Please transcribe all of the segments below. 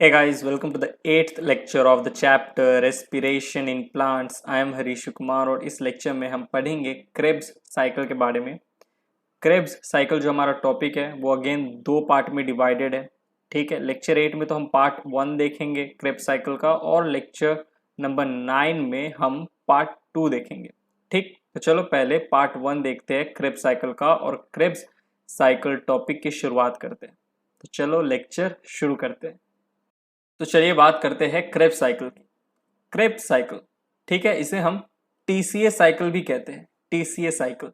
Hey guys, welcome to the 8th lecture of the chapter Respiration in Plants. I am Harish Kumar और इस lecture में हम पढ़ेंगे Krebs cycle के बारे में। क्रेब्स साइकिल जो हमारा टॉपिक है वो अगेन दो पार्ट में डिवाइडेड है। ठीक है, लेक्चर 8 में तो हम पार्ट 1 देखेंगे क्रेब्स साइकिल का और लेक्चर नंबर 9 में हम पार्ट 2 देखेंगे। ठीक, तो चलो पहले पार्ट 1 देखते हैं क्रेब्स साइकिल का और क्रेब्स साइकिल टॉपिक की शुरुआत करते हैं। तो चलो लेक्चर शुरू करते हैं। तो चलिए बात करते हैं क्रेब्स साइकिल की। क्रेब्स साइकिल, ठीक है, इसे हम टीसीए साइकिल भी कहते हैं। टीसीए साइकिल,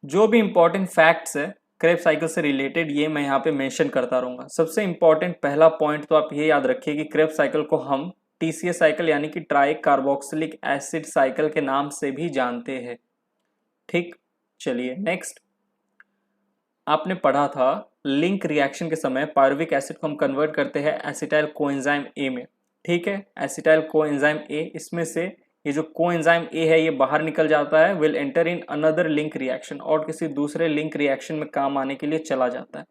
जो भी इंपॉर्टेंट फैक्ट्स है क्रेब्स साइकिल से रिलेटेड ये मैं यहाँ पे मेंशन करता रहूंगा। सबसे इंपॉर्टेंट पहला पॉइंट तो आप ये याद रखिए कि क्रेब्स साइकिल को हम टीसीए साइकिल यानी कि ट्राई कार्बोक्सिलिक एसिड साइकिल के नाम से भी जानते हैं। ठीक, चलिए नेक्स्ट, आपने पढ़ा था लिंक रिएक्शन के समय पायरुविक एसिड को हम कन्वर्ट करते हैं एसिटाइल कोएंजाइम ए में। ठीक है, एसिटाइल कोएंजाइम ए, इसमें से ये जो कोएंजाइम ए है ये बाहर निकल जाता है, will enter in another link reaction, और किसी दूसरे लिंक रिएक्शन में काम आने के लिए चला जाता है।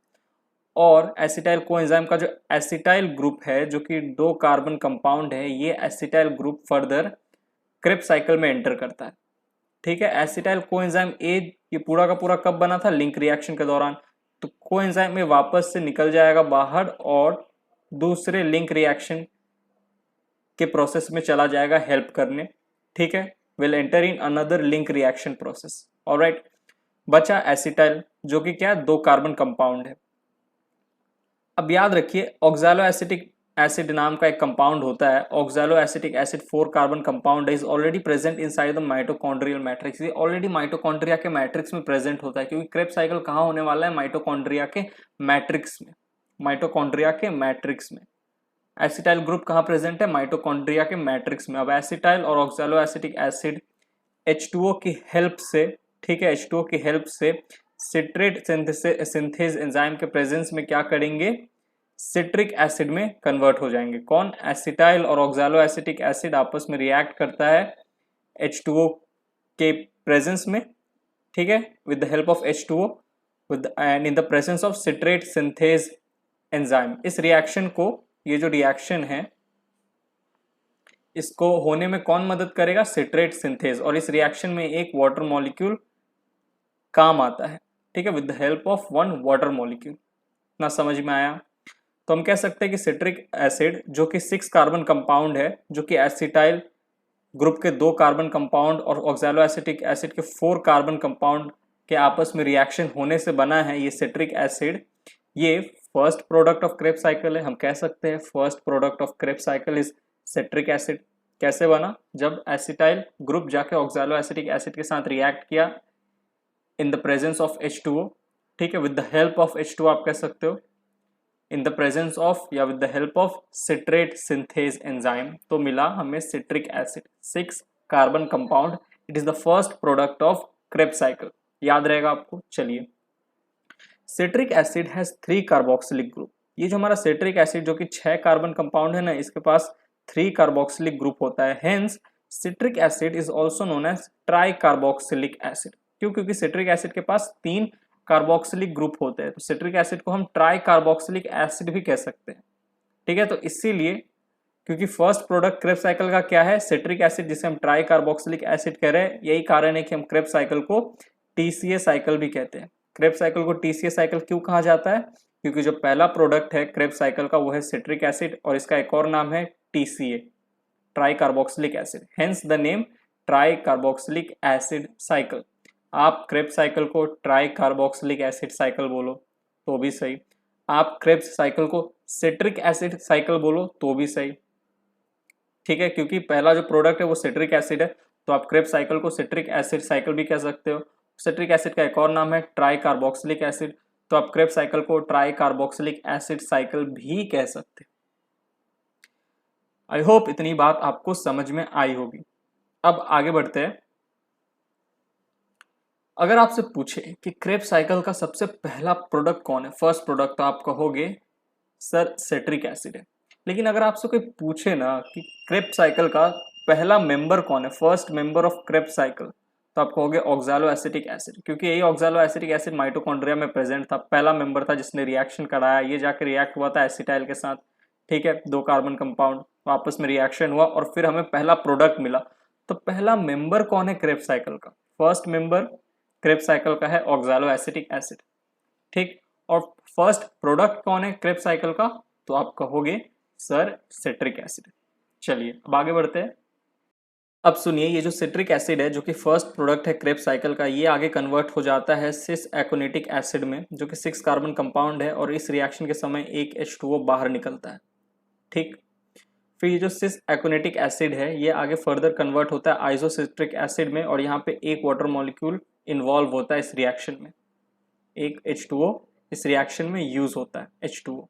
और एसिटाइल कोएंजाइम का जो एसिटाइल ग्रुप है जो कि 2 कार्बन कंपाउंड है, ये acetyl group further Krebs cycle में एंटर करता है। ठीक है, एसिटाइल कोएंजाइम ए ये पूरा का पूरा कब बना था? लिंक रिएक्शन के दौरान। तो कोएंजाइम में वापस से निकल जाएगा बाहर और दूसरे लिंक रिएक्शन के प्रोसेस में चला जाएगा हेल्प करने। ठीक है, will enter in another link reaction process. Alright, बचा एसिटाइल जो कि क्या, 2 कार्बन कंपाउंड है। अब याद रखिए ऑक्सैलो एसिटिक एसिड नाम का एक कंपाउंड होता है। Oxalo acetic acid 4 carbon compound is already present inside the mitochondrial matrix. ये ऑलरेडी माइटोकॉन्ड्रिया के मैट्रिक्स में प्रेजेंट होता है, क्योंकि क्रेब्स साइकिल कहाँ होने वाला है? माइटोकॉन्ड्रिया के मैट्रिक्स में। माइटोकॉन्ड्रिया के मैट्रिक्स में एसिटाइल ग्रुप कहाँ प्रेजेंट है? माइटोकॉन्ड्रिया के मैट्रिक्स में। अब एसिटाइल और ऑक्सैलो एसिटिक एसिड H2O की हेल्प से, ठीक है, H2O की हेल्प से सिट्रेट सिंथेज एंजाइम के प्रेजेंस में क्या करेंगे? सिट्रिक एसिड में कन्वर्ट हो जाएंगे। कौन? एसिटाइल और ऑक्सैलो एसिटिक एसिड आपस में रिएक्ट करता है H2O के प्रेजेंस में, ठीक है, with the help of H2O with and in the presence of citrate synthase enzyme. इस रिएक्शन को, ये जो रिएक्शन है इसको होने में कौन मदद करेगा? Citrate synthase. और इस रिएक्शन में एक वाटर मॉलिक्यूल काम आता है, ठीक है, with the help of 1 water molecule. ना समझ में आया? तो हम कह सकते हैं कि सिट्रिक एसिड जो कि 6 कार्बन कंपाउंड है, जो कि एसिटाइल ग्रुप के 2 कार्बन कंपाउंड और ऑक्सैलो एसिटिक एसिड के 4 कार्बन कंपाउंड के आपस में रिएक्शन होने से बना है ये सिट्रिक एसिड, ये first product of Krebs cycle है। हम कह सकते हैं first product of Krebs cycle is citric acid. कैसे बना? जब एसिटाइल ग्रुप जाके ऑक्सैलो एसिटिक एसिड के साथ रिएक्ट किया in the presence of H2O, ठीक है, with the help of H2O आप कह सकते हो, इन द प्रेजेंस ऑफ या with the help of citrate synthase enzyme, तो मिला हमें citric acid, 6 carbon compound. It is the first product of Krebs cycle. याद रहेगा आपको? चलिए, citric acid has 3 carboxylic group. ये जो हमारा सिट्रिक एसिड जो कि 6 कार्बन कंपाउंड है ना, इसके पास 3 कार्बोक्सिलिक ग्रुप होता है। Hence citric acid is also known as tri carboxylic acid. क्यों? क्योंकि सिट्रिक एसिड के पास 3 कार्बोक्सिलिक ग्रुप होते हैं, तो सिट्रिक एसिड को हम ट्राई कार्बोक्सिलिक एसिड भी कह सकते हैं। ठीक है, तो इसीलिए क्योंकि फर्स्ट प्रोडक्ट क्रेब्स साइकिल का क्या है? सिट्रिक एसिड, जिसे हम ट्राई कार्बोक्सिलिक एसिड कह रहे हैं, यही कारण है कि हम क्रेब्स साइकिल को टीसीए साइकिल भी कहते हैं। क्रेब्स साइकिल को टीसीए साइकिल क्यों कहा जाता है? क्योंकि जो पहला प्रोडक्ट है क्रेब्स साइकिल का वो है सिट्रिक एसिड और इसका एक और नाम है TCA, try carboxylic acid. Hence the name try carboxylic acid cycle. आप क्रेब्स साइकिल को ट्राई कार्बोक्सिलिक एसिड साइकिल बोलो तो भी सही, आप क्रेब्स साइकिल को सिट्रिक एसिड साइकिल बोलो तो भी सही। ठीक है, क्योंकि पहला जो प्रोडक्ट है वो सिट्रिक एसिड है, तो आप क्रेब्स साइकिल को सिट्रिक एसिड साइकिल भी कह सकते हो। सिट्रिक एसिड का एक और नाम है ट्राई कार्बोक्सिलिक एसिड, तो आप क्रेब्स साइकिल को ट्राई कार्बोक्सिलिक एसिड साइकिल भी कह सकते हो। आई होप इतनी बात आपको समझ में आई होगी। अब आगे बढ़ते हैं। अगर आपसे पूछे कि क्रेब्स साइकिल का सबसे पहला प्रोडक्ट कौन है, फर्स्ट प्रोडक्ट, तो आप कहोगे सर सिट्रिक एसिड है। लेकिन अगर आपसे कोई पूछे ना कि क्रेब्स साइकिल का पहला मेंबर कौन है, first member of Krebs cycle, तो आप कहोगे ऑक्सैलो एसिटिक एसिड, क्योंकि यही ऑक्सैलो एसिटिक एसिड माइटोकॉन्ड्रिया में प्रेजेंट था, पहला मेंबर था जिसने रिएक्शन कराया, ये जाकर रिएक्ट हुआ था एसिटाइल के साथ। ठीक है, 2 कार्बन कंपाउंड, आपस में रिएक्शन हुआ और फिर हमें पहला प्रोडक्ट मिला। तो पहला मेंबर कौन है क्रेब्स साइकिल का? फर्स्ट मेंबर क्रेब्स साइकिल का है ऑक्सैलो एसिटिक एसिड, ठीक। और फर्स्ट प्रोडक्ट कौन है क्रेब्स साइकिल का? तो आप कहोगे सर सिट्रिक एसिड। चलिए अब आगे बढ़ते हैं। अब सुनिए, ये जो सिट्रिक एसिड है जो कि फर्स्ट प्रोडक्ट है क्रेब्स साइकिल का, ये आगे कन्वर्ट हो जाता है सिस एकोनिटिक एसिड में, जो कि 6 कार्बन कंपाउंड है और इस रिएक्शन के समय एक H2O बाहर निकलता है, ठीक। फिर ये जो सिस एकोनिटिक एसिड है ये आगे फर्दर कन्वर्ट होता है आइसोसिट्रिक एसिड में और यहाँ पे एक वाटर मॉलिक्यूल इन्वॉल्व होता है इस रिएक्शन में, एक H2O इस रिएक्शन में यूज होता है H2O।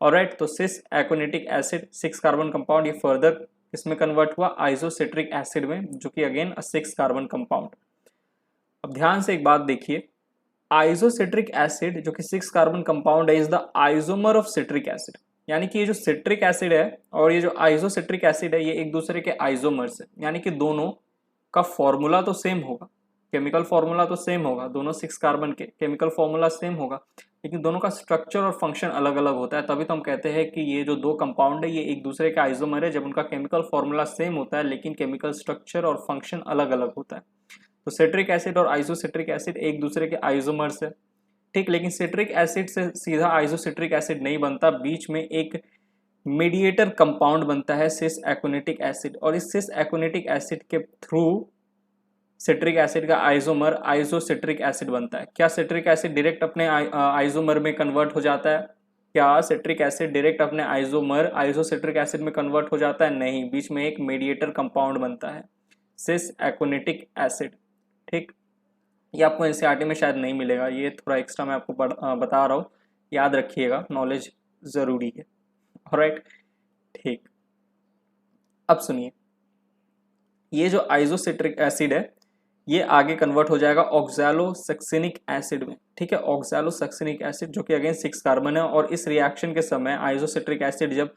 ऑलराइट, तो सिस एकोनिटिक एसिड 6 कार्बन कंपाउंड, ये फर्दर इसमें कन्वर्ट हुआ आइसोसिट्रिक एसिड में, जो कि अगेन 6 कार्बन कंपाउंड। अब ध्यान से एक बात देखिए, आइसोसिट्रिक एसिड जो कि 6 कार्बन कंपाउंड है is the isomer of citric acid, यानी कि ये जो सिट्रिक एसिड है और ये जो आइसोसिट्रिक एसिड है ये एक दूसरे के आइसोमर्स है, यानी कि दोनों का फॉर्मूला तो सेम होगा, केमिकल फॉर्मूला तो सेम होगा, दोनों 6 कार्बन के केमिकल फॉर्मूला सेम होगा, लेकिन दोनों का स्ट्रक्चर और फंक्शन अलग अलग होता है। तभी तो हम कहते हैं कि ये जो 2 कंपाउंड है ये एक दूसरे के आइसोमर है, जब उनका केमिकल फॉर्मूला सेम होता है लेकिन केमिकल स्ट्रक्चर और फंक्शन अलग अलग होता है। तो सिट्रिक एसिड और आइसोसिट्रिक एसिड एक दूसरे के आइसोमर्स है, ठीक। लेकिन सिट्रिक एसिड से सीधा आइसोसिट्रिक एसिड नहीं बनता, बीच में एक मीडिएटर कंपाउंड बनता है सिस एकोनिटिक एसिड, और इस सिस एकोनिटिक एसिड के थ्रू सिट्रिक एसिड का आइसोमर आइसोसिट्रिक एसिड बनता है। क्या सिट्रिक एसिड डायरेक्ट अपने आइसोमर में कन्वर्ट हो जाता है? क्या सिट्रिक एसिड डायरेक्ट अपने आइसोमर आइसोसिट्रिक एसिड में कन्वर्ट हो जाता है? नहीं, बीच में एक मीडिएटर कंपाउंड बनता है सिस एकोनिटिक एसिड, ठीक। ये आपको एनसीईआरटी में शायद नहीं मिलेगा, ये थोड़ा एक्स्ट्रा मैं आपको बता रहा हूँ, याद रखिएगा, नॉलेज जरूरी है। ऑलराइट, ठीक। अब सुनिए, ये जो आइसोसिट्रिक एसिड है ये आगे कन्वर्ट हो जाएगा ऑक्सैलोसैक्सिनिक एसिड में, ठीक है। ऑक्सैलोसैक्सिनिक एसिड जो कि अगेन 6 कार्बन है और इस रिएक्शन के समय आइसोसिट्रिक एसिड जब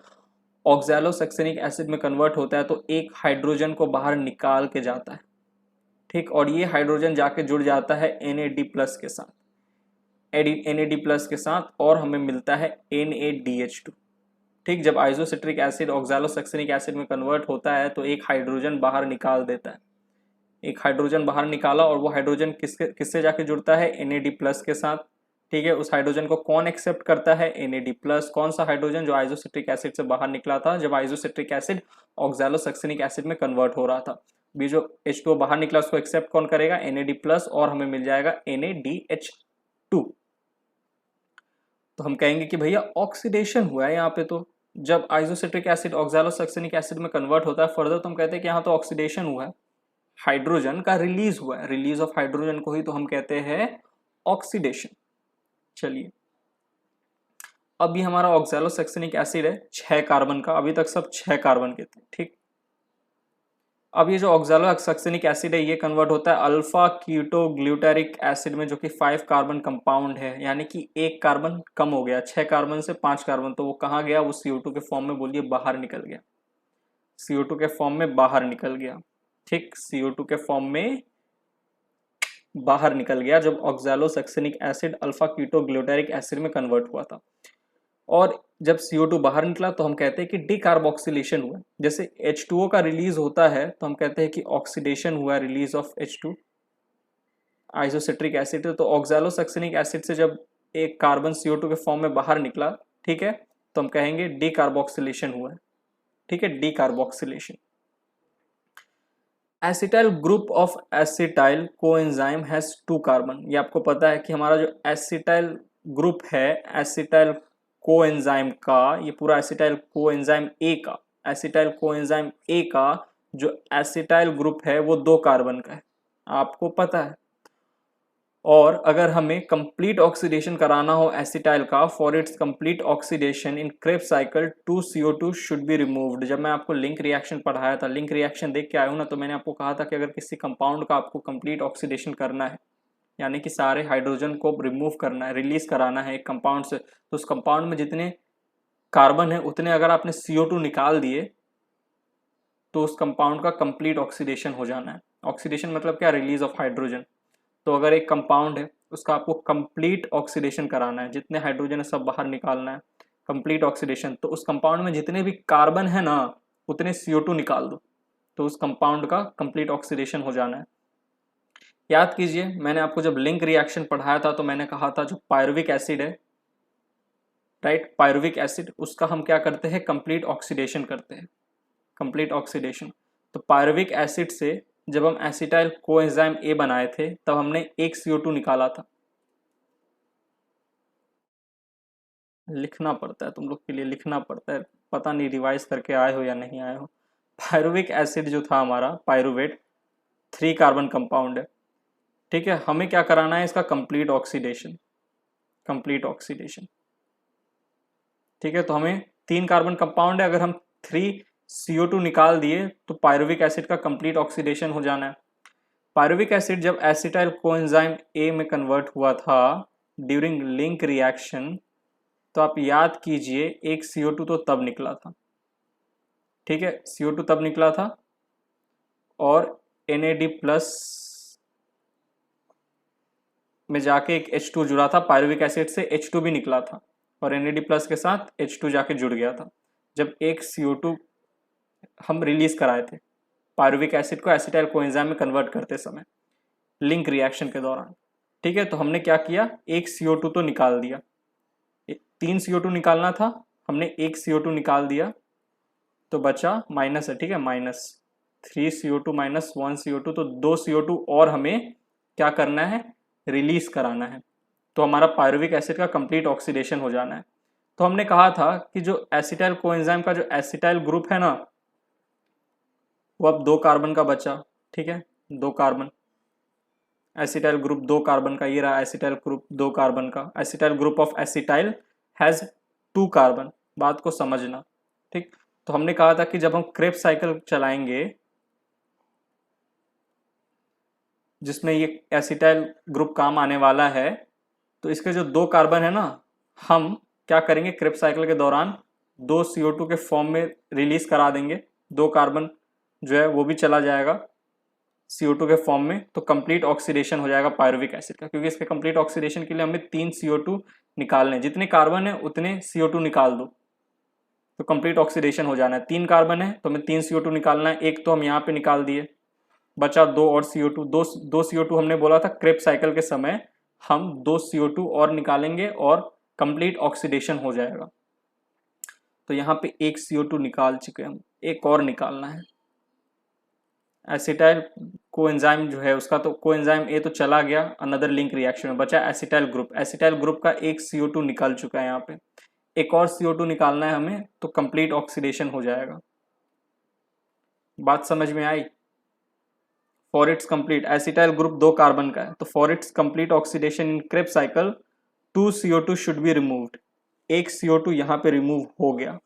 ऑक्सैलोसैक्सिनिक एसिड में कन्वर्ट होता है तो एक हाइड्रोजन को बाहर निकाल के जाता है, ठीक। और ये हाइड्रोजन जाके जुड़ जाता है NAD+ के साथ, NAD+ के साथ, और हमें मिलता है NADH2, ठीक। जब आइसोसिट्रिक एसिड ऑक्सैलोसैक्सिनिक एसिड में कन्वर्ट होता है तो एक हाइड्रोजन बाहर निकाल देता है, एक हाइड्रोजन बाहर निकाला और वो हाइड्रोजन किससे जाके जुड़ता है? NAD+ के साथ, ठीक है। उस हाइड्रोजन को कौन एक्सेप्ट करता है? NAD+। कौन सा हाइड्रोजन? जो आइसोसिट्रिक एसिड से बाहर निकला था जब आइसोसिट्रिक एसिड ऑक्सैलोसैक्सिनिक एसिड में कन्वर्ट हो रहा था। भी जो H2O बाहर निकला उसको एक्सेप्ट कौन करेगा? NAD+, और हमें मिल जाएगा NADH2। तो हम कहेंगे कि भैया ऑक्सीडेशन हुआ है यहाँ पे, तो जब आइसोसिट्रिक एसिड ऑक्सैलोसैक्सिनिक एसिड में कन्वर्ट होता है फर्दर तो हम कहते हैं कि यहाँ तो ऑक्सीडेशन हुआ है, हाइड्रोजन का रिलीज हुआ है, रिलीज ऑफ हाइड्रोजन को ही तो हम कहते हैं ऑक्सीडेशन। चलिए, अब ये हमारा ऑक्सैलोसैक्सिनिक एसिड है 6 कार्बन का, अभी तक सब 6 कार्बन के थे, ठीक। अब ये जो ऑक्सैलोसैक्सिनिक एसिड है ये कन्वर्ट होता है अल्फा कीटो ग्लूटारिक एसिड में, जो कि 5 कार्बन कंपाउंड है, यानी कि एक कार्बन कम हो गया, 6 कार्बन से 5 कार्बन, तो वो कहाँ गया? वो CO2 के फॉर्म में, बोलिए, बाहर निकल गया, CO2 के फॉर्म में बाहर निकल गया, ठीक। CO2 के फॉर्म में बाहर निकल गया जब oxalosuccinic acid alpha keto glutaric acid में कन्वर्ट हुआ था। और जब CO2 बाहर निकला तो हम कहते हैं कि डिकार्बोक्सिलेशन हुआ। जैसे H2O का रिलीज होता है तो हम कहते हैं कि ऑक्सीडेशन हुआ, release of H2 isocitric acid. तो ऑक्सैलोसैक्सिनिक एसिड से जब एक कार्बन CO2 के फॉर्म में बाहर निकला, ठीक है, तो हम कहेंगे डिकार्बोक्सिलेशन हुआ है, ठीक है, decarboxylation. Acetyl group of acetyl coenzyme has 2 carbon. ये आपको पता है कि हमारा जो एसिटाइल ग्रुप है एसिटाइल कोएंजाइम का, ये पूरा एसिटाइल कोएंजाइम ए का, एसिटाइल कोएंजाइम ए का जो एसिटाइल ग्रुप है वो 2 कार्बन का है, आपको पता है। और अगर हमें कंप्लीट ऑक्सीडेशन कराना हो एसिटाइल का, for its complete oxidation in Krebs cycle 2CO2 should be removed. जब मैं आपको लिंक रिएक्शन पढ़ाया था, लिंक रिएक्शन देख के आया हूं ना, तो मैंने आपको कहा था कि अगर किसी कंपाउंड का आपको कंप्लीट ऑक्सीडेशन करना है, यानी कि सारे हाइड्रोजन को रिमूव करना है, रिलीज कराना है एक कंपाउंड से, तो उस कंपाउंड में जितने कार्बन है उतने अगर आपने CO2 निकाल दिए तो उस कंपाउंड का कंप्लीट ऑक्सीडेशन हो जाना है। ऑक्सीडेशन मतलब क्या? Release of hydrogen. तो अगर एक कंपाउंड है उसका आपको कंप्लीट ऑक्सीडेशन कराना है, जितने हाइड्रोजन है सब बाहर निकालना है, कंप्लीट ऑक्सीडेशन, तो उस कंपाउंड में जितने भी कार्बन है ना उतने CO2 निकाल दो, तो उस कंपाउंड का कंप्लीट ऑक्सीडेशन हो जाना है। याद कीजिए मैंने आपको जब लिंक रिएक्शन पढ़ाया था तो मैंने कहा था जो पायरुविक एसिड है, राइट, पायरुविक एसिड, उसका हम क्या करते हैं, कंप्लीट ऑक्सीडेशन करते हैं, कंप्लीट ऑक्सीडेशन। तो पायरुविक एसिड से जब हम एसिटाइल कोएंजाइम ए बनाए थे तब हमने एक CO2 निकाला था। लिखना पड़ता है, तुम लोग के लिए लिखना पड़ता है, पता नहीं रिवाइज करके आए हो या नहीं आए हो। पायरुविक एसिड जो था हमारा पायरुवेट 3 कार्बन कंपाउंड है, ठीक है। हमें क्या कराना है, इसका कंप्लीट ऑक्सीडेशन, कंप्लीट ऑक्सीडेशन, ठीक है। तो हमें 3 कार्बन कंपाउंड है, अगर हम 3 CO2 निकाल दिए तो पायरुविक एसिड का कंप्लीट ऑक्सीडेशन हो जाना है। पायरुविक एसिड जब एसिटाइल कोएंजाइम ए में कन्वर्ट हुआ था ड्यूरिंग लिंक रिएक्शन, तो आप याद कीजिए एक CO2 तो तब निकला था, ठीक है, CO2 तब निकला था और NAD प्लस में जाके एक H2 जुड़ा था, पायरुविक एसिड से H2 भी निकला था और NAD प्लस के साथ H2 जाके जुड़ गया था जब एक CO2 हम रिलीज कराए थे पायरुविक एसिड को एसिटाइल कोएंजाइम में कन्वर्ट करते समय लिंक रिएक्शन के दौरान, ठीक है। तो हमने क्या किया, एक CO2 तो निकाल दिया, 3 CO2 निकालना था, हमने एक CO2 निकाल दिया तो बचा माइनस है, ठीक है, -3 CO2 -1 CO2, तो 2 CO2 और हमें क्या करना है, रिलीज कराना है, तो हमारा पायरुविक एसिड का कंप्लीट ऑक्सीडेशन हो जाना है। तो हमने कहा था कि जो एसिटाइल कोएंजाइम का जो एसिटाइल ग्रुप है ना वो अब 2 कार्बन का बचा, ठीक है, 2 कार्बन, एसिटाइल ग्रुप 2 कार्बन का, ये रहा एसिटाइल ग्रुप 2 कार्बन का, acetyl group of acetyl has 2 carbon, बात को समझना, ठीक। तो हमने कहा था कि जब हम क्रेब्स साइकिल चलाएंगे जिसमें ये एसिटाइल ग्रुप काम आने वाला है, तो इसके जो 2 कार्बन है ना हम क्या करेंगे, क्रेब्स साइकिल के दौरान 2 CO2 के फॉर्म में रिलीज करा देंगे, 2 कार्बन जो है वो भी चला जाएगा CO2 के फॉर्म में, तो कंप्लीट ऑक्सीडेशन हो जाएगा पायरुविक एसिड का, क्योंकि इसके कंप्लीट ऑक्सीडेशन के लिए हमें 3 CO2 निकालने हैं, जितने कार्बन है उतने CO2 निकाल दो तो कंप्लीट ऑक्सीडेशन हो जाना है। 3 कार्बन है तो हमें 3 CO2 निकालना है, एक तो हम यहाँ पे निकाल दिए, बचा 2 और CO2, दो CO2 हमने बोला था क्रेब्स साइकिल के समय हम 2 CO2 और निकालेंगे और कंप्लीट ऑक्सीडेशन हो जाएगा। तो यहाँ पे एक CO2 निकाल चुके हम, एक और निकालना है। एसिटाइल कोएंजाइम जो है उसका तो कोएंजाइम ए तो चला गया अनदर लिंक रिएक्शन में, बचा एसिटाइल ग्रुप, एसिटाइल ग्रुप का एक CO2 निकल चुका है, यहाँ पे एक और CO2 निकालना है हमें, तो कंप्लीट ऑक्सीडेशन हो जाएगा। बात समझ में आई? For its complete, acetyl group 2 carbon का है, तो for its complete oxidation in Krebs cycle 2 CO2 should be removed, एक CO2 यहाँ पे रिमूव हो गया,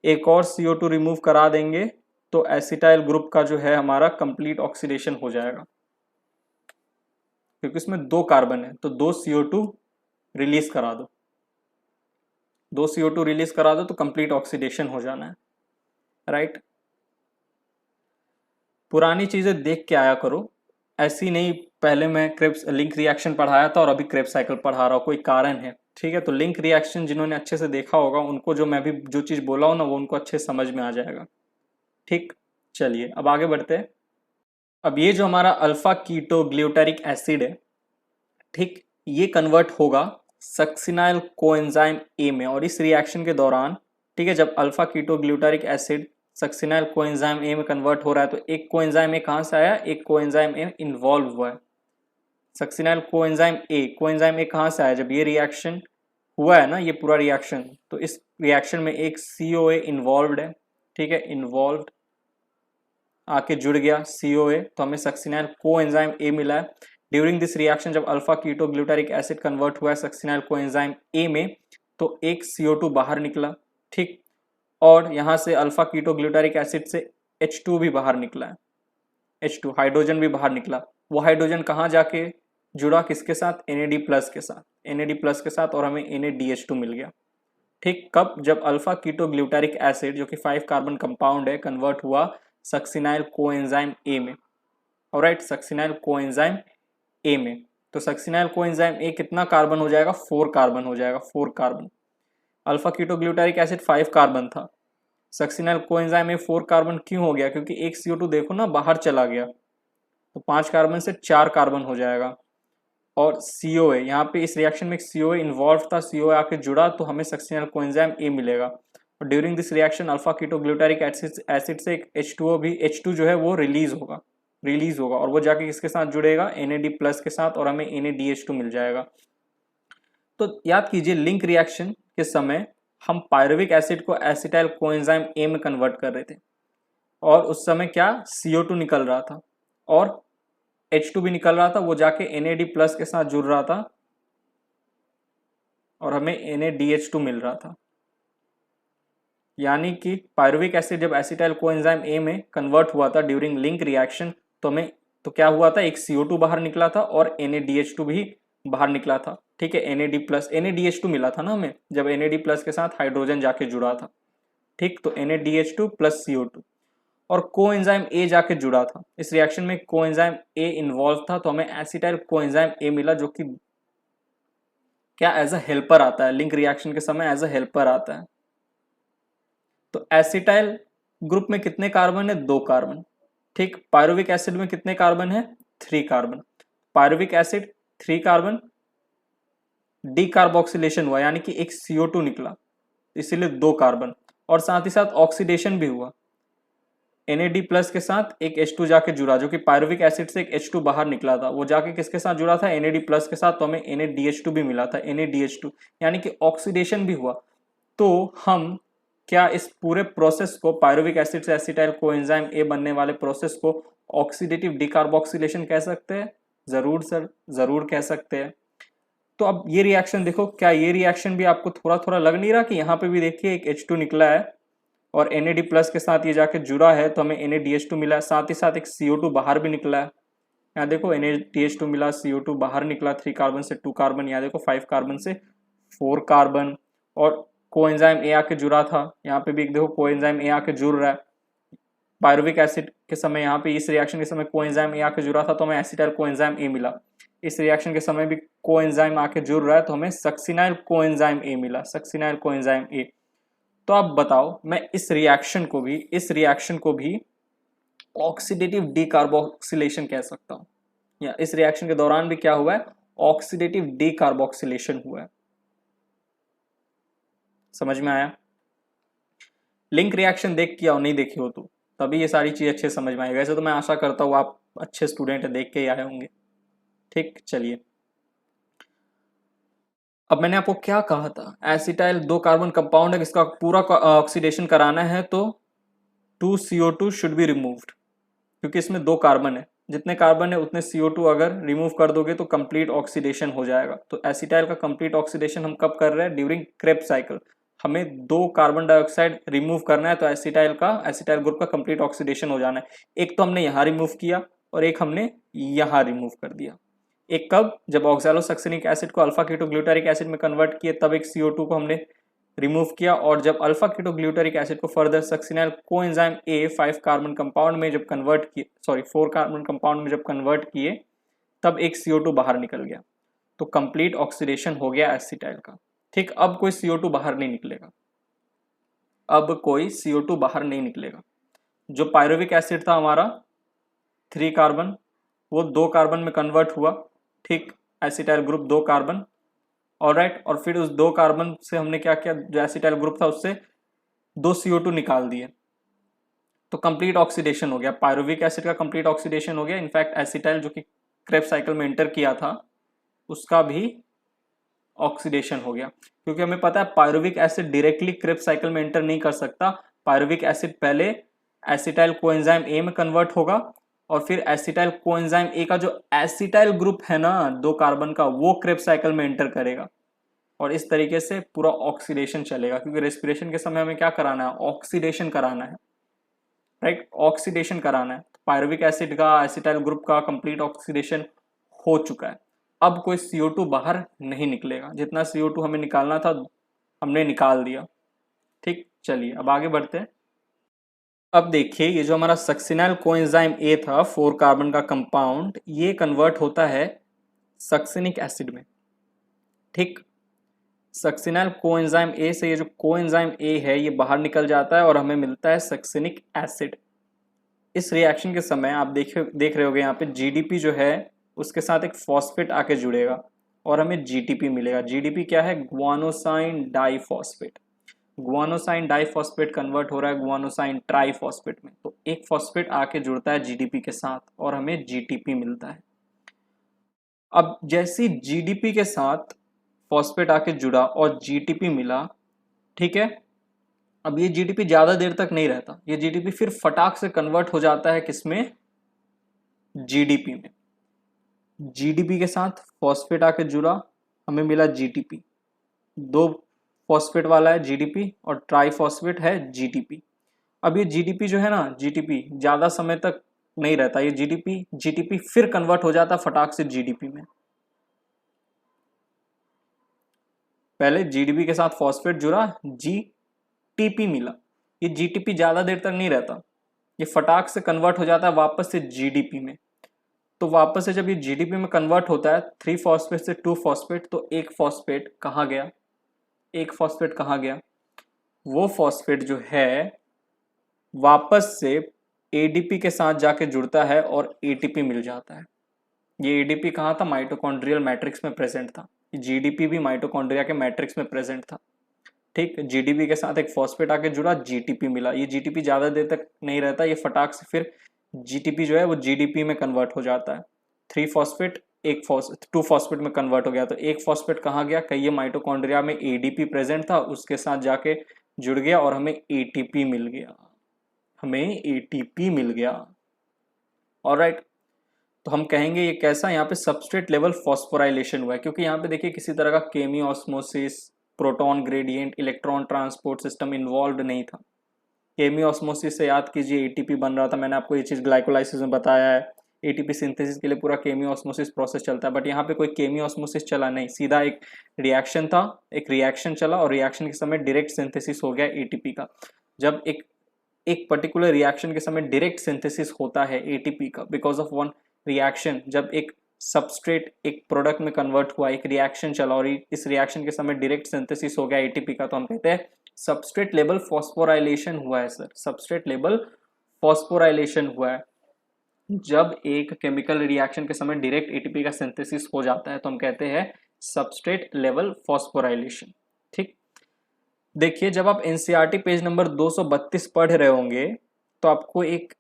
एक और CO2 रिमूव करा देंगे तो एसिटाइल ग्रुप का जो है हमारा कंप्लीट ऑक्सीडेशन हो जाएगा, क्योंकि इसमें 2 कार्बन है तो 2 CO2 रिलीज करा दो, 2 CO2 रिलीज करा दो तो कंप्लीट ऑक्सीडेशन हो जाना है, राइट। पुरानी चीजें देख के आया करो, ऐसी नहीं पहले मैं क्रेब्स लिंक रिएक्शन पढ़ाया था और अभी क्रेब्स साइकिल पढ़ा रहा हूँ, कोई कारण है, ठीक है। तो लिंक रिएक्शन जिन्होंने अच्छे से देखा होगा उनको जो मैं भी जो चीज बोला हूँ ना वो उनको अच्छे समझ में आ जाएगा, ठीक। चलिए अब आगे बढ़ते हैं। अब ये जो हमारा अल्फा कीटो ग्लूटारिक एसिड है, ठीक, ये कन्वर्ट होगा सक्सिनाइल कोएंजाइम ए में, और इस रिएक्शन के दौरान, ठीक है, जब alpha keto glutaric acid succinyl coenzyme A में कन्वर्ट हो रहा है तो एक कोएंजाइम ए कहाँ से आया, एक कोएंजाइम ए इन्वॉल्व हुआ है, सक्सिनाइल कोएंजाइम ए कहाँ से आया, जब ये रिएक्शन हुआ है ना, ये पूरा रिएक्शन, तो इस रिएक्शन में एक COA इन्वॉल्व है, ठीक है, इन्वॉल्व आके जुड़ गया COA, तो हमें सक्सिनाइल कोएंजाइम ए मिला है। ड्यूरिंग दिस रिएक्शन जब alpha keto glutaric acid convert हुआ है सक्सिनाइल कोएंजाइम ए में तो एक CO2 बाहर निकला, ठीक, और यहाँ से अल्फा कीटो ग्लूटारिक एसिड से H2 भी बाहर निकला है, H2 हाइड्रोजन भी बाहर निकला, वो हाइड्रोजन कहाँ जाके जुड़ा, किसके साथ, NAD प्लस के साथ, NAD प्लस के साथ, और हमें NADH2 मिल गया, ठीक। कब, जब अल्फा कीटो ग्लूटारिक एसिड जो कि 5 कार्बन कंपाउंड है कन्वर्ट हुआ सक्सिनाइल कोएंजाइम ए में, ऑलराइट, सक्सिनाइल कोएंजाइम ए में, तो सक्सिनाइल कोएंजाइम ए कितना कार्बन हो जाएगा, 4 कार्बन हो जाएगा, 4 carbon, alpha ketoglutaric acid 5 carbon था, सक्सिनाइल कोएंजाइम में 4 कार्बन क्यों हो गया? क्योंकि एक CO2 देखो ना बाहर चला गया, तो 5 कार्बन से 4 कार्बन हो जाएगा। और COA, यहाँ पे इस रिएक्शन में COA इन्वॉल्व था, COA आके जुड़ा तो हमें सक्सिनाइल कोएंजाइम A मिलेगा। और during this reaction alpha ketoglutaric acid से एक H2O भी, H2 जो है वो रिलीज होगा और वो जाके किसके साथ जुड़ेगा? NAD+ के साथ, और हमें NADH2 मिल जाएगा। तो याद कीजिए, लिंक रिएक्शन के समय हम पायरुविक एसिड को एसिटाइल कोएंजाइम A में कन्वर्ट कर रहे थे, और उस समय क्या CO2 निकल रहा था और H2 भी निकल रहा था, वो जाके NAD+ के साथ जुड़ रहा था और हमें NADH2 मिल रहा था। यानी कि पायरुविक एसिड जब एसिटाइल कोएंजाइम A में कन्वर्ट हुआ था ड्यूरिंग लिंक रिएक्शन, तो क्या हुआ था? एक CO2 बाहर निकला था और NADH2 भी बाहर निकला था। ठीक है, NADH2 मिला था ना हमें, जब NAD+ के साथ हाइड्रोजन जाके जुड़ा था। ठीक, तो NADH2 प्लस CO2 और कोएंजाइम A जाके जुड़ा था। इस रिएक्शन में कोएंजाइम A इन्वॉल्व था, तो हमें एसिटाइल कोएंजाइम A मिला, जो कि क्या एज अ हेल्पर आता है, लिंक रिएक्शन के समय एज अ हेल्पर आता है। तो एसिटाइल ग्रुप में कितने कार्बन है? 2 कार्बन। ठीक, पायरुविक एसिड में कितने कार्बन है? 3 carbon. Pyruvic acid 3 carbon, decarboxylation हुआ यानी कि एक CO2 निकला, इसीलिए 2 कार्बन, और साथ ही साथ ऑक्सीडेशन भी हुआ। NAD+ के साथ एक H2 जाके जुड़ा, जो कि पायरुविक एसिड से एक H2 बाहर निकला था, वो जाके किसके साथ जुड़ा था? NAD+ के साथ, तो हमें NADH2 भी मिला था, NADH2, यानी कि ऑक्सीडेशन भी हुआ। तो हम क्या इस पूरे प्रोसेस को, पायरुविक एसिड से एसिटाइल कोएंजाइम A बनने वाले प्रोसेस को ऑक्सीडेटिव डीकार्बोक्सिलेशन कह सकते हैं? जरूर सर, जरूर कह सकते हैं। तो अब ये रिएक्शन देखो, क्या ये रिएक्शन भी आपको थोड़ा थोड़ा लग नहीं रहा कि यहाँ पे भी देखिए एक H2 निकला है और NAD+ के साथ ये जाके जुड़ा है, तो हमें NADH2 मिला है, साथ ही साथ एक CO2 बाहर भी निकला है। यहाँ देखो NADH2 मिला, CO2 बाहर निकला, 3 कार्बन से 2 कार्बन, यहाँ देखो 5 कार्बन से 4 कार्बन, और कोएंजाइम A आके जुड़ा था, यहाँ पे भी देखो कोएंजाइम A आके जुड़ रहा है। पायरुविक एसिड के समय, यहाँ पे इस रिएक्शन के समय कोएंजाइम A आके जुड़ा था, तो हमें एसिटाइल कोएंजाइम A मिला। इस रिएक्शन के समय भी कोएंजाइम आके जुड़ रहा है, तो हमें सक्सिनाइल कोएंजाइम A मिला, सक्सिनाइल कोएंजाइम A। तो आप बताओ, मैं इस रिएक्शन को भी ऑक्सीडेटिव डीकार्बोक्सिलेशन कह सकता हूं, या इस रिएक्शन के दौरान भी क्या हुआ है? ऑक्सीडेटिव डीकार्बोक्सिलेशन हुआ है। समझ में आया? लिंक रिएक्शन देख किया हो, नहीं देखी हो तो तभी ये सारी चीज अच्छे समझ में आई। वैसे तो मैं आशा करता हूँ आप अच्छे स्टूडेंट है, देख के ही आए होंगे। ठीक, चलिए, अब मैंने आपको क्या कहा था? एसिटाइल 2 कार्बन कंपाउंड है, इसका पूरा ऑक्सीडेशन कराना है तो 2 CO2 शुड बी रिमूव्ड, क्योंकि इसमें 2 कार्बन है, जितने कार्बन है उतने CO2 अगर रिमूव कर दोगे तो कंप्लीट ऑक्सीडेशन हो जाएगा। तो एसिटाइल का कंप्लीट ऑक्सीडेशन हम कब कर रहे हैं? During Krebs cycle. हमें 2 कार्बन डाइऑक्साइड रिमूव करना है, तो एसिटाइल ग्रुप का कंप्लीट ऑक्सीडेशन हो जाना है। एक तो हमने यहाँ रिमूव किया और एक हमने यहाँ रिमूव कर दिया। एक कब? जब ऑक्सैलोसक्सेनिक एसिड को अल्फा कीटोग्लूटारिक एसिड में कन्वर्ट किए, तब एक CO2 को हमने रिमूव किया, और जब अल्फा कीटोग्लूटारिक एसिड को further succinyl coenzyme A 5 carbon compound में जब कन्वर्ट किए, 4 कार्बन कंपाउंड में जब कन्वर्ट किए, तब एक CO2 बाहर निकल गया, तो कंप्लीट ऑक्सीडेशन हो गया एसिटाइल का। ठीक, अब कोई CO2 बाहर नहीं निकलेगा, अब कोई CO2 बाहर नहीं निकलेगा। जो पायरुविक एसिड था हमारा 3 कार्बन, वो 2 कार्बन में कन्वर्ट हुआ। ठीक, एसिटाइल ग्रुप 2 कार्बन, ऑलराइट, और फिर उस 2 कार्बन से हमने क्या किया? जो एसिटाइल ग्रुप था उससे 2 CO2 निकाल दिए, तो कंप्लीट ऑक्सीडेशन हो गया। पायरुविक एसिड का कंप्लीट ऑक्सीडेशन हो गया। इनफैक्ट एसिटाइल जो कि क्रेब्स साइकिल में एंटर किया था, उसका भी ऑक्सीडेशन हो गया, क्योंकि हमें पता है pyruvic acid directly Krebs cycle में एंटर नहीं कर सकता। पायरुविक एसिड पहले एसिटाइल कोएंजाइम A में कन्वर्ट होगा, और फिर एसिटाइल कोएंजाइम A का जो एसिटाइल ग्रुप है ना 2 कार्बन का, वो क्रेब्स साइकिल में एंटर करेगा, और इस तरीके से पूरा ऑक्सीडेशन चलेगा। क्योंकि रेस्पिरेशन के समय हमें क्या कराना है? ऑक्सीडेशन कराना है, राइट, ऑक्सीडेशन कराना है। पायरुविक एसिड का, एसिटाइल ग्रुप का कंप्लीट ऑक्सीडेशन हो चुका है। अब कोई CO2 बाहर नहीं निकलेगा, जितना CO2 हमें निकालना था हमने निकाल दिया। ठीक, चलिए अब आगे बढ़ते हैं। अब देखिए, ये जो हमारा सक्सिनाइल कोएंजाइम A था 4 कार्बन का कंपाउंड, ये कन्वर्ट होता है सक्सिनिक एसिड में। ठीक, सक्सिनल कोएंजाइम ए से ये जो कोएंजाइम ए है ये बाहर निकल जाता है और हमें मिलता है सक्सिनिक एसिड। इस रिएक्शन के समय आप देख रहे होगे यहाँ पे जीडीपी जो है उसके साथ एक फॉस्फेट आके जुड़ेगा और हमें जीटीपी मिलेगा। जीडीपी क्या है? Guanosine diphosphate. Guanosine diphosphate convert हो रहा है ग्वानोसाइन ट्राइफॉस्फेट में, तो एक फॉस्फेट आके जुड़ता है जीडीपी के साथ और हमें जीटीपी मिलता है। अब जैसी जीडीपी के साथ फॉस्फेट आके जुड़ा और जीटीपी मिला, ठीक है, अब ये जीडीपी ज्यादा देर तक नहीं रहता, ये जीडीपी फिर फटाक से कन्वर्ट हो जाता है किसमें? जीडीपी में। जीडीपी के साथ फॉस्फेट आके जुड़ा, हमें मिला जीटीपी। दो फॉस्फेट वाला है जीडीपी और ट्राइफॉस्फेट है जीटीपी। अब ये जीडीपी जो है ना, जीटीपी ज्यादा समय तक नहीं रहता, ये जीटीपी फिर कन्वर्ट हो जाता फटाक से जीडीपी में। पहले जीडीपी के साथ फॉस्फेट जुड़ा, जीटीपी मिला। ये जीटीपी ज्यादा देर तक नहीं रहता, ये फटाक से कन्वर्ट हो जाता है वापस से जीडीपी में। तो वापस से जब ये जीडीपी में कन्वर्ट होता है 3 फॉस्फेट से 2 फॉस्फेट, तो एक फॉस्फेट कहाँ गया? एक फॉस्फेट कहाँ गया? वो फॉस्फेट जो है वापस से एडीपी के साथ जाके जुड़ता है और एटीपी मिल जाता है। ये एडीपी कहाँ था? माइटोकॉन्ड्रियल मैट्रिक्स में प्रेजेंट था। जीडीपी भी माइटोकॉन्ड्रिया के मैट्रिक्स में प्रेजेंट था। ठीक, जीडीपी के साथ एक फॉस्फेट आके जुड़ा, जीटीपी मिला। ये जीटीपी ज्यादा देर तक नहीं रहता, ये फटाक से फिर जीटीपी जो है वो जीडीपी में कन्वर्ट हो जाता है। 3 फॉस्फेट 2 फॉस्फेट में कन्वर्ट हो गया, तो एक फॉस्फेट कहाँ गया? कहीं माइटोकॉन्ड्रिया में एडीपी प्रेजेंट था, उसके साथ जाके जुड़ गया और हमें एटीपी मिल गया। हमें एटीपी मिल गया। ऑलराइट, तो हम कहेंगे ये कैसा? यहाँ पे सबस्ट्रेट लेवल फॉस्फोराइलेशन हुआ है, क्योंकि यहाँ पे देखिए किसी तरह का chemi osmosis, proton gradient, electron transport system involve नहीं था। केमी ऑस्मोसिस से याद कीजिए एटीपी बन रहा था, मैंने आपको ये चीज़ ग्लाइकोलाइसिस में बताया है। एटीपी सिंथेसिस के लिए पूरा केमी ऑस्मोसिस प्रोसेस चलता है, बट यहाँ पे कोई केमी ऑस्मोसिस चला नहीं, सीधा एक रिएक्शन था, एक रिएक्शन चला और रिएक्शन के समय डायरेक्ट सिंथेसिस हो गया एटीपी का। जब एक पर्टिकुलर रिएक्शन के समय डायरेक्ट सिंथेसिस होता है एटीपी का बिकॉज ऑफ वन रिएक्शन, जब एक सबस्ट्रेट एक प्रोडक्ट में कन्वर्ट हुआ, एक रिएक्शन चला और इस रिएक्शन के समय डायरेक्ट सिंथेसिस हो गया एटीपी का, तो हम कहते हैं सबस्ट्रेट लेवल फॉस्फोराइलेशन हुआ है सर। सबस्ट्रेट लेवल फॉस्फोराइलेशन हुआ है। जब एक केमिकल रिएक्शन के समय डायरेक्ट एटीपी का सिंथेसिस हो जाता है तो हम कहते हैं सबस्ट्रेट लेवल फॉस्फोराइलेशन। ठीक, देखिए जब आप एनसीईआरटी पेज नंबर 232 पढ़ रहे होंगे तो आपको एक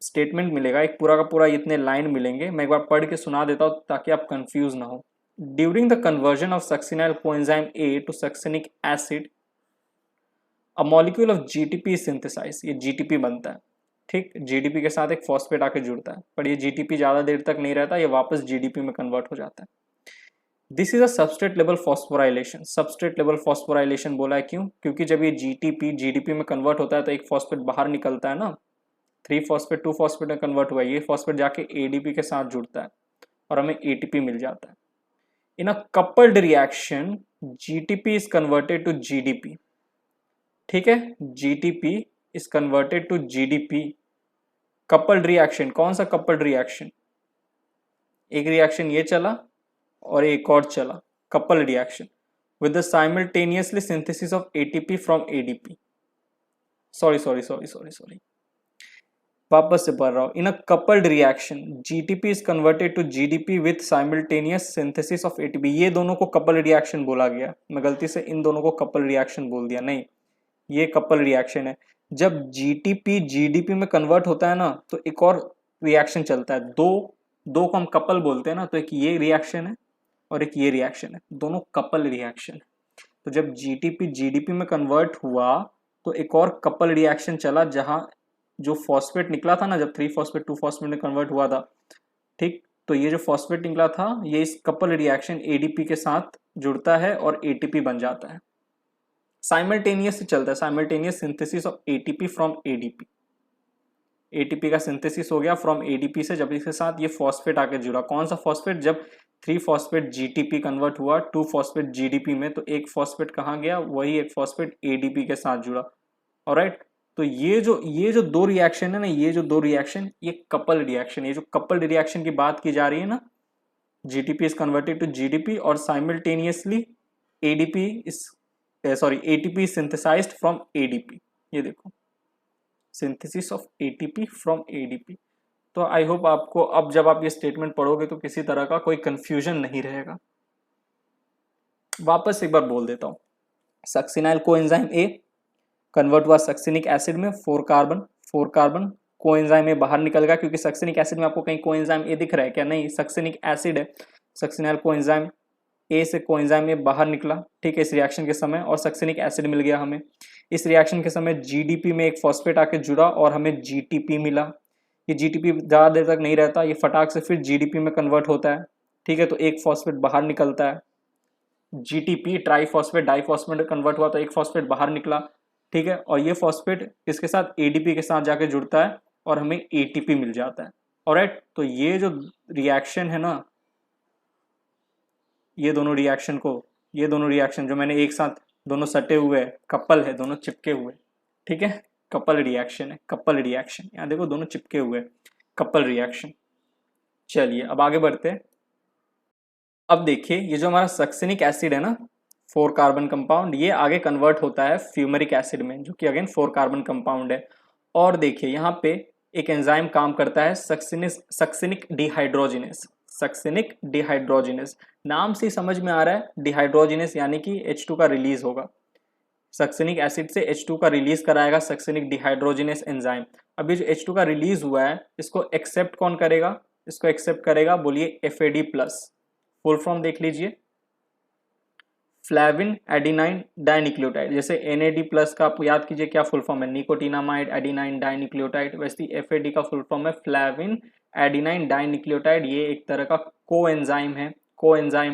स्टेटमेंट मिलेगा, एक पूरा का पूरा इतने लाइन मिलेंगे, मैं एक बार पढ़ के सुना देता हूँ ताकि आप कंफ्यूज ना हो। During the conversion of succinyl coenzyme A to succinic acid a molecule of GTP synthesize, ये जीटीपी बनता है। ठीक, जीडीपी के साथ एक फॉस्फेट आके जुड़ता है, पर ये जीटीपी ज्यादा देर तक नहीं रहता, ये वापस जीडीपी में कन्वर्ट हो जाता है। This is a substrate level phosphorylation. Substrate level phosphorylation बोला है क्यों? क्योंकि जब ये जीटीपी जीडीपी में कन्वर्ट होता है तो एक फॉस्फेट बाहर निकलता है ना, 3 फॉस्फेट 2 फॉस्फेट में कन्वर्ट हुआ है, ये फॉस्फेट जाके एडीपी के साथ जुड़ता है और हमें एटीपी मिल जाता है। In a coupled reaction GTP is converted to GDP. ठीक है, GTP is converted to GDP. Coupled reaction, कौन सा कपल्ड रिएक्शन? एक रिएक्शन ये चला और एक और चला, coupled reaction with the simultaneously synthesis of ATP from ADP. Sorry, वापस से पढ़ रहा हूं। In a coupled reaction GTP is converted to GDP with simultaneous synthesis of ATP. ये दोनों को कपल्ड रिएक्शन बोला गया, मैं गलती से इन दोनों को कपल्ड रिएक्शन बोल दिया, नहीं, ये कपल रिएक्शन है। जब जीटीपी जीडीपी में कन्वर्ट होता है ना तो एक और रिएक्शन चलता है, दो को हम कपल बोलते हैं ना, तो एक ये रिएक्शन है और एक ये रिएक्शन है, दोनों कपल रिएक्शन है। तो जब जीटीपी जीडीपी में कन्वर्ट हुआ तो एक और कपल रिएक्शन चला, जहां जो फॉस्फेट निकला था ना, जब 3 फॉस्फेट 2 फॉस्फेट में कन्वर्ट हुआ था, ठीक, तो ये जो फॉस्फेट निकला था ये इस कपल रिएक्शन एडीपी के साथ जुड़ता है और एटीपी बन जाता है। साइमल्टेनियस से चलता है, simultaneous synthesis of ATP from ADP. ATP का सिंथेसिस हो गया फ्रॉम एडीपी से, जब इसके साथ ये फॉस्फेट आके जुड़ा। कौन सा फॉस्फेट? जब 3 फॉस्फेट जीटीपी कन्वर्ट हुआ 2 फॉस्फेट जीडीपी में, तो एक फॉस्फेट कहाँ गया? वही एक फॉस्फेट एडीपी के साथ जुड़ा। ऑलराइट, तो ये जो दो रिएक्शन है ना, ये जो दो रिएक्शन, ये कपल रिएक्शन, ये जो कपल रिएक्शन की बात की जा रही है ना, GTP is converted to GDP और simultaneously ADP is sorry ATP synthesized from ADP. ये देखो, synthesis of ATP from ADP. तो आई होप आपको अब जब आप ये स्टेटमेंट पढ़ोगे तो किसी तरह का कोई कंफ्यूजन नहीं रहेगा। वापस एक बार बोल देता हूँ, सक्सिनाइल कोएंजाइम ए कन्वर्ट हुआ सक्सिनिक एसिड में, 4 कार्बन कोएंजाइम ए बाहर निकल गया, क्योंकि सक्सिनिक एसिड में आपको कहीं कोएंजाइम ए दिख रहा है क्या? नहीं, सक्सिनिक एसिड है। सक्सिनाइल कोएंजाइम ए से कोएंजाइम ए बाहर निकला, ठीक है, इस रिएक्शन के समय, और सक्सिनिक एसिड मिल गया हमें। इस रिएक्शन के समय जीडीपी में एक फॉस्फेट आके जुड़ा और हमें जीटीपी मिला। ये जीटीपी ज़्यादा देर तक नहीं रहता, ये फटाक से फिर जीडीपी में कन्वर्ट होता है, ठीक है। तो एक फॉस्फेट बाहर निकलता है, जीटीपी ट्राईफॉस्फेट डाईफॉस्फेट कन्वर्ट हुआ तो एक फॉस्फेट बाहर निकला, ठीक है। और ये फॉस्फेट इसके साथ एडीपी के साथ जाके जुड़ता है और हमें एटीपी मिल जाता है। ऑलराइट, तो ये जो रिएक्शन है ना, ये दोनों रिएक्शन जो मैंने एक साथ, दोनों सटे हुए कपल है, दोनों चिपके हुए, ठीक है, कपल रिएक्शन है, कपल रिएक्शन। यहाँ देखो दोनों चिपके हुए, कपल रिएक्शन। चलिए अब आगे बढ़ते हैं। अब देखिए ये जो हमारा सक्सिनिक एसिड है ना, 4 कार्बन कंपाउंड, ये आगे कन्वर्ट होता है फ्यूमेरिक एसिड में, जो कि अगेन 4 कार्बन कंपाउंड है। और देखिए यहाँ पे एक एंजाइम काम करता है, सक्सिनिक डिहाइड्रोजिनेस। सक्सिनिक डिहाइड्रोजिनेस नाम से समझ में आ रहा है, डिहाइड्रोजिनेस यानी कि H2 का रिलीज होगा। सक्सिनिक एसिड से H2 का रिलीज कराएगा सक्सिनिक डिहाइड्रोजिनेस एंजाइम। अभी जो H2 का रिलीज हुआ है, इसको एक्सेप्ट कौन करेगा? इसको एक्सेप्ट करेगा, बोलिए FAD+। फुल फॉर्म देख लीजिए, फ्लैविन एडिनाइन डाइन्यूक्लियोटाइड। जैसे NAD+ का आप याद कीजिए क्या फुल फॉर्म है, निकोटिनामाइड एडिनाइन डाइन्यूक्लियोटाइड। वैसे FAD का फुल फॉर्म है फ्लैविन एडिनाइन डाइन्यूक्लियोटाइड। ये एक तरह का कोएंजाइम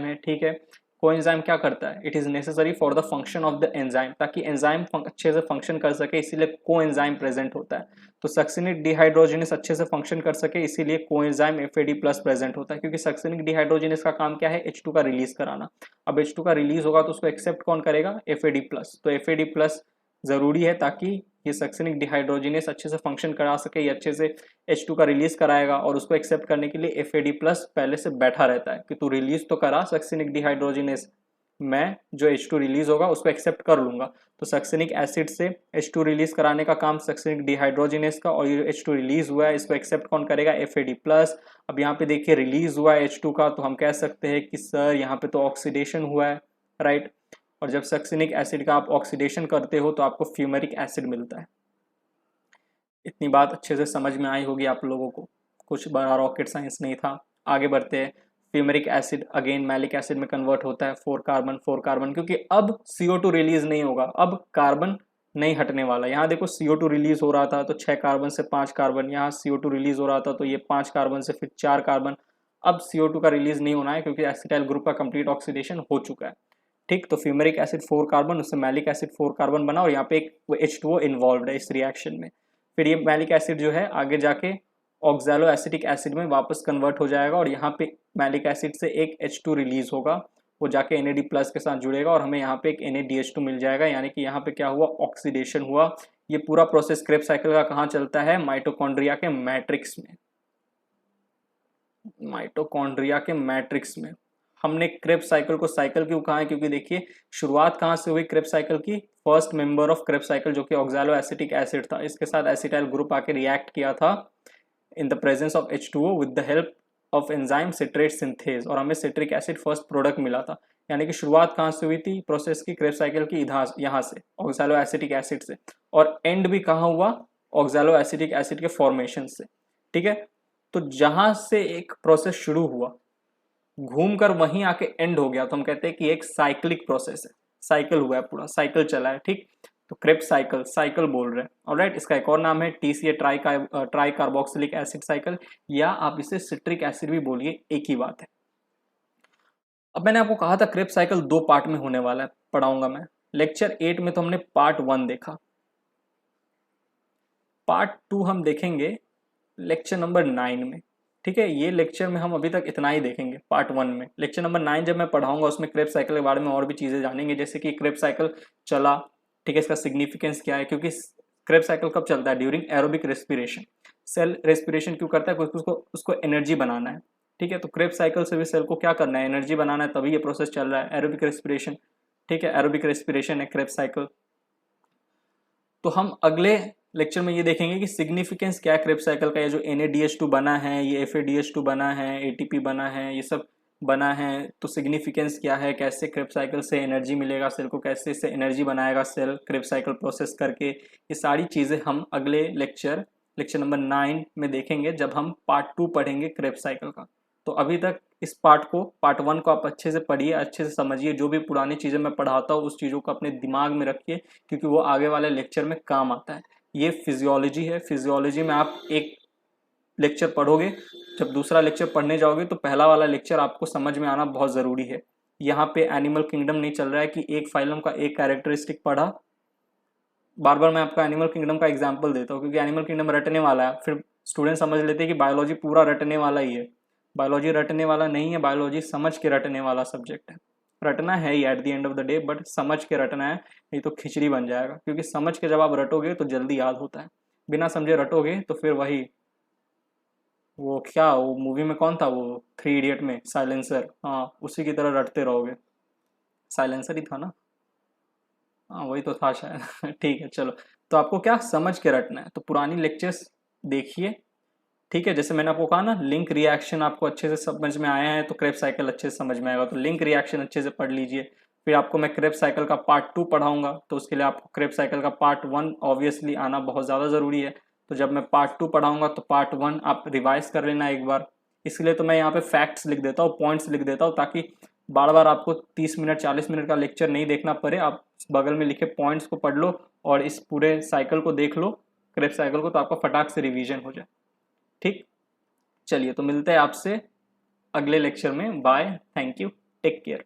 है, ठीक है। कोएंजाइम क्या करता है? It is necessary for the function of the enzyme, ताकि एंजाइम अच्छे से फंक्शन कर सके, इसीलिए कोएंजाइम प्रेजेंट होता है। तो सक्सिनिक डिहाइड्रोजिनेस अच्छे से फंक्शन कर सके, इसीलिए कोएंजाइम FAD+ प्रेजेंट होता है। क्योंकि सक्सिनिक डिहाइड्रोजिनेस का काम क्या है? H2 का रिलीज कराना। अब H2 का रिलीज होगा तो उसको एक्सेप्ट कौन करेगा? FAD+। तो FAD+ जरूरी है ताकि ये सक्सिनिक डिहाइड्रोजिनेस अच्छे से फंक्शन करा सके, ये अच्छे से H2 का रिलीज कराएगा, और उसको एक्सेप्ट करने के लिए FAD+ पहले से बैठा रहता है कि तू रिलीज तो करा सक्सिनिक डिहाइड्रोजिनेस, मैं जो H2 रिलीज होगा उसको एक्सेप्ट कर लूंगा। तो सक्सिनिक एसिड से H2 रिलीज कराने का काम सक्सिनिक डिहाइड्रोजिनेस का, और ये H2 रिलीज हुआ है, इसको एक्सेप्ट कौन करेगा? FAD+। अब यहाँ पे देखिए रिलीज हुआ है H2 का, तो हम कह सकते हैं कि सर यहाँ पे तो ऑक्सीडेशन हुआ है, राइट। और जब सक्सिनिक एसिड का आप ऑक्सीडेशन करते हो तो आपको फ्यूमेरिक एसिड मिलता है। इतनी बात अच्छे से समझ में आई होगी आप लोगों को, कुछ बड़ा रॉकेट साइंस नहीं था। आगे बढ़ते हैं। Fumaric acid again malic acid में कन्वर्ट होता है, 4 कार्बन, क्योंकि अब CO2 रिलीज नहीं होगा, अब कार्बन नहीं हटने वाला। यहाँ देखो CO2 रिलीज हो रहा था तो 6 कार्बन से 5 कार्बन, यहाँ CO2 रिलीज हो रहा था तो ये 5 कार्बन से फिर 4 कार्बन। अब CO2 का रिलीज नहीं होना है क्योंकि एसिटाइल ग्रुप का कंप्लीट ऑक्सीडेशन हो चुका है, ठीक। तो फ्यूमेरिक एसिड 4 कार्बन, उससे मैलिक एसिड 4 कार्बन बना, और यहाँ पे एक H2O इन्वॉल्व है इस रिएक्शन में। फिर ये मैलिक एसिड जो है आगे जाके ऑक्सैलो एसिटिक एसिड में वापस कन्वर्ट हो जाएगा, और यहाँ पे मैलिक एसिड से एक H2 रिलीज होगा, वो जाके NAD+ के साथ जुड़ेगा और हमें यहाँ पे एक NADH2 मिल जाएगा। यानी कि यहाँ पे क्या हुआ? ऑक्सीडेशन हुआ। ये पूरा प्रोसेस क्रेब्स साइकिल का कहाँ चलता है? माइटोकॉन्ड्रिया के मैट्रिक्स में, माइटोकॉन्ड्रिया के मैट्रिक्स में। हमने क्रेब्स साइकिल को साइकिल क्यों कहा है? क्योंकि देखिए शुरुआत कहाँ से हुई क्रेब्स साइकिल की? First member of Krebs cycle जो कि ऑक्सैलो एसिटिक एसिड था, इसके साथ एसिटाइल ग्रुप आके रिएक्ट किया था in the presence of H2O with the help of enzyme citrate synthase, और हमें सिट्रिक एसिड फर्स्ट प्रोडक्ट मिला था। यानी कि शुरुआत कहाँ से हुई थी प्रोसेस की क्रेब्स साइकिल की? यहाँ से, ऑक्सैलो एसिटिक एसिड से, और एंड भी कहाँ हुआ? ऑक्सैलो एसिटिक एसिड के फॉर्मेशन से, ठीक है। तो जहां से एक प्रोसेस शुरू हुआ घूमकर वहीं आके एंड हो गया, तो हम कहते हैं कि एक साइक्लिक प्रोसेस है, साइकिल हुआ है, पूरा साइकिल चला है, ठीक। तो क्रेब्स साइकिल बोल रहे हैं, ऑलराइट। इसका एक और नाम है TCA try carboxylic acid cycle, या आप इसे सिट्रिक एसिड भी बोलिए, एक ही बात है। अब मैंने आपको कहा था क्रेब्स साइकिल 2 पार्ट में होने वाला है, पढ़ाऊंगा मैं। लेक्चर 8 में तो हमने पार्ट 1 देखा, पार्ट 2 हम देखेंगे लेक्चर नंबर 9 में, ठीक है। ये लेक्चर में हम अभी तक इतना ही देखेंगे पार्ट 1 में। लेक्चर नंबर 9 जब मैं पढ़ाऊंगा उसमें क्रेब्स साइकिल के बारे में और भी चीजें जानेंगे, जैसे कि क्रेब्स साइकिल चला, ठीक है, इसका सिग्निफिकेंस क्या है, क्योंकि क्रेब्स साइकिल कब चलता है? During aerobic respiration. Cell respiration क्यों करता है? क्योंकि उसको एनर्जी बनाना है, ठीक है। तो क्रेब्स साइकिल से भी सेल को क्या करना है? एनर्जी बनाना है, तभी ये प्रोसेस चल रहा है, एरोबिक रेस्पिरेशन, ठीक है, एरोबिक रेस्पिरेशन है क्रेब्स साइकिल। तो हम अगले लेक्चर में ये देखेंगे कि सिग्निफिकेंस क्या है क्रेब्स साइकिल का, ये जो NADH2 बना है, ये FADH2 बना है, ATP बना है, ये सब बना है, तो सिग्निफिकेंस क्या है, कैसे क्रेब्स साइकिल से एनर्जी मिलेगा सेल को, कैसे इससे एनर्जी बनाएगा सेल क्रेब्स साइकिल प्रोसेस करके, ये सारी चीज़ें हम अगले लेक्चर नंबर 9 में देखेंगे जब हम पार्ट 2 पढ़ेंगे क्रेब्स साइकिल का। तो अभी तक इस पार्ट 1 को आप अच्छे से पढ़िए, अच्छे से समझिए, जो भी पुरानी चीज़ें मैं पढ़ाता हूँ उस चीज़ों को अपने दिमाग में रखिए, क्योंकि वो आगे वाले लेक्चर में काम आता है। ये फिजियोलॉजी है, फिजियोलॉजी में आप एक लेक्चर पढ़ोगे, जब दूसरा लेक्चर पढ़ने जाओगे तो पहला वाला लेक्चर आपको समझ में आना बहुत ज़रूरी है। यहाँ पे एनिमल किंगडम नहीं चल रहा है कि एक फाइलम का एक कैरेक्टरिस्टिक पढ़ा, बार बार मैं आपका एनिमल किंगडम का एग्जाम्पल देता हूँ क्योंकि एनिमल किंगडम रटने वाला है, फिर स्टूडेंट समझ लेते हैं कि बायोलॉजी पूरा रटने वाला ही है। बायोलॉजी रटने वाला नहीं है, बायोलॉजी समझ के रटने वाला सब्जेक्ट है। रटना है ही at the end of the day, but समझ के रटना है, नहीं तो खिचड़ी बन जाएगा। क्योंकि समझ के जब आप रटोगे तो जल्दी याद होता है, बिना समझे रटोगे तो फिर वही, वो क्या, वो मूवी में कौन था वो, 3 इडियट में साइलेंसर, हाँ उसी की तरह रटते रहोगे। साइलेंसर ही था ना, हाँ वही तो था शायद ठीक है चलो, तो आपको क्या समझ के रटना है, तो पुरानी लेक्चर्स देखिए। ठीक है, जैसे मैंने आपको कहा ना, लिंक रिएक्शन आपको अच्छे से समझ में आया है तो क्रेब्स साइकिल अच्छे से समझ में आएगा, तो लिंक रिएक्शन अच्छे से पढ़ लीजिए। फिर आपको मैं क्रेब्स साइकिल का पार्ट 2 पढ़ाऊंगा, तो उसके लिए आपको क्रेब्स साइकिल का पार्ट 1 ऑब्वियसली आना बहुत ज़्यादा ज़रूरी है। तो जब मैं पार्ट 2 पढ़ाऊंगा तो पार्ट 1 आप रिवाइज कर लेना एक बार। इसलिए तो मैं यहाँ पे फैक्ट्स लिख देता हूँ, पॉइंट्स लिख देता हूँ, ताकि बार बार आपको 30 मिनट 40 मिनट का लेक्चर नहीं देखना पड़े। आप बगल में लिखे पॉइंट्स को पढ़ लो और इस पूरे साइकिल को देख लो, क्रेब्स साइकिल को, तो आपका फटाक से रिवीजन हो जाए। ठीक, चलिए तो मिलते हैं आपसे अगले लेक्चर में। Bye, thank you, take care.